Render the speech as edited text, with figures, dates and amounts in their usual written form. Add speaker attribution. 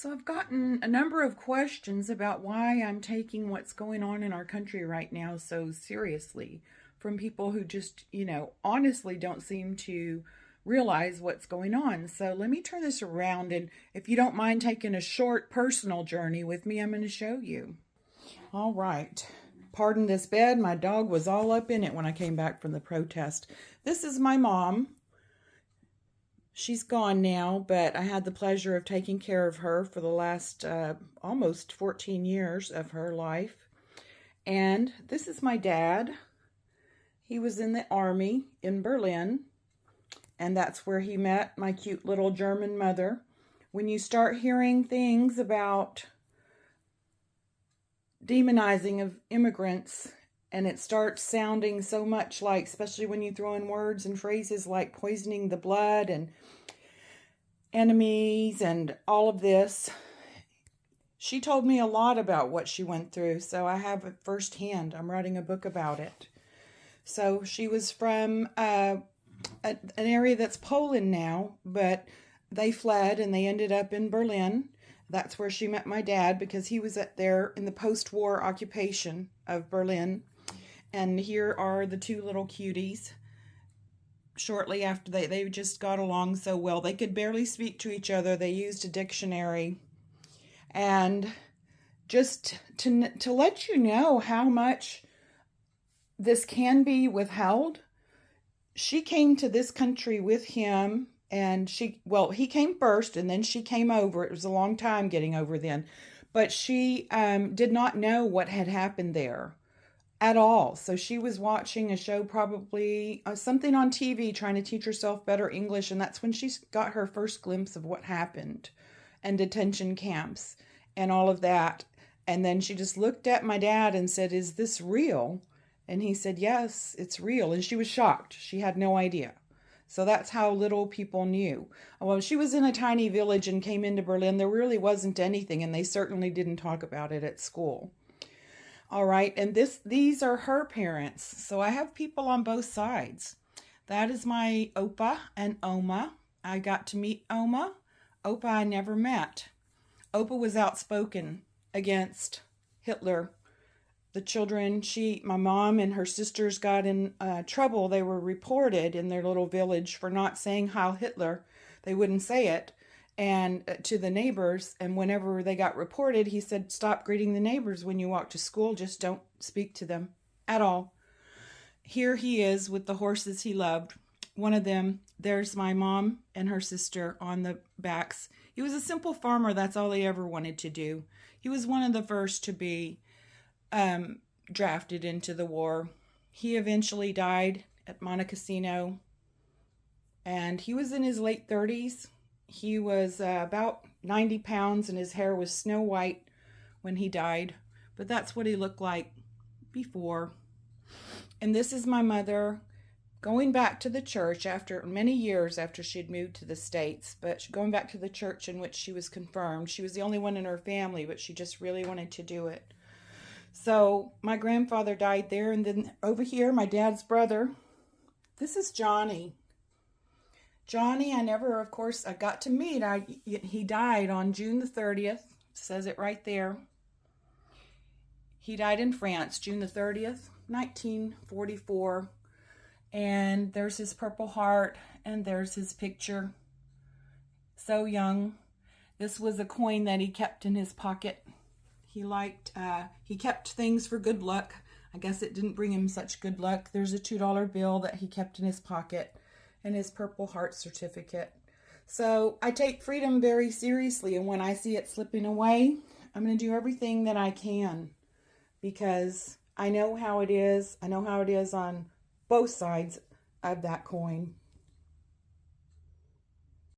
Speaker 1: So I've gotten a number of questions about why I'm taking what's going on in our country right now so seriously from people who just, honestly don't seem to realize what's going on. So let me turn this around, and if you don't mind taking a short personal journey with me, I'm going to show you. All right. Pardon this bed. My dog was all up in it when I came back from the protest. This is my mom. She's gone now, but I had the pleasure of taking care of her for the last almost 14 years of her life. And this is my dad. He was in the army in Berlin, and that's where he met my cute little German mother. When you start hearing things about demonizing of immigrants, and it starts sounding so much like, especially when you throw in words and phrases like poisoning the blood and enemies and all of this. She told me a lot about what she went through, so I have it firsthand. I'm writing a book about it. So she was from an area that's Poland now, but they fled and they ended up in Berlin. That's where she met my dad because he was there in the post-war occupation of Berlin. And here are the two little cuties. Shortly after they just got along so well. They could barely speak to each other. They used a dictionary. And just to let you know how much this can be withheld, she came to this country with him, and he came first and then she came over. It was a long time getting over then. But she did not know what had happened there at all. So she was watching a show, probably something on TV, trying to teach herself better English. And that's when she got her first glimpse of what happened and detention camps and all of that. And then she just looked at my dad and said, "Is this real?" And he said, "Yes, it's real." And she was shocked. She had no idea. So that's how little people knew. Well, she was in a tiny village and came into Berlin. There really wasn't anything, and they certainly didn't talk about it at school. All right, and these are her parents. So I have people on both sides. That is my Opa and Oma. I got to meet Oma. Opa I never met. Opa was outspoken against Hitler. The children, my mom and her sisters got in trouble. They were reported in their little village for not saying Heil Hitler. They wouldn't say it. And to the neighbors, and whenever they got reported, he said, "Stop greeting the neighbors when you walk to school. Just don't speak to them at all." Here he is with the horses he loved. One of them, there's my mom and her sister on the backs. He was a simple farmer. That's all he ever wanted to do. He was one of the first to be drafted into the war. He eventually died at Monte Cassino, and he was in his late 30s. He was about 90 pounds, and his hair was snow white when he died. But that's what he looked like before. And this is my mother going back to the church after many years after she'd moved to the States, but going back to the church in which she was confirmed. She was the only one in her family, but she just really wanted to do it. So my grandfather died there, and then over here, my dad's brother. This is Johnny. Johnny, I got to meet. He died on June the 30th. It says it right there. He died in France, June the 30th, 1944. And there's his Purple Heart, and there's his picture. So young. This was a coin that he kept in his pocket. He kept things for good luck. I guess it didn't bring him such good luck. There's a $2 bill that he kept in his pocket, and his Purple Heart certificate. So I take freedom very seriously, and when I see it slipping away, I'm going to do everything that I can, because I know how it is. I know how it is on both sides of that coin.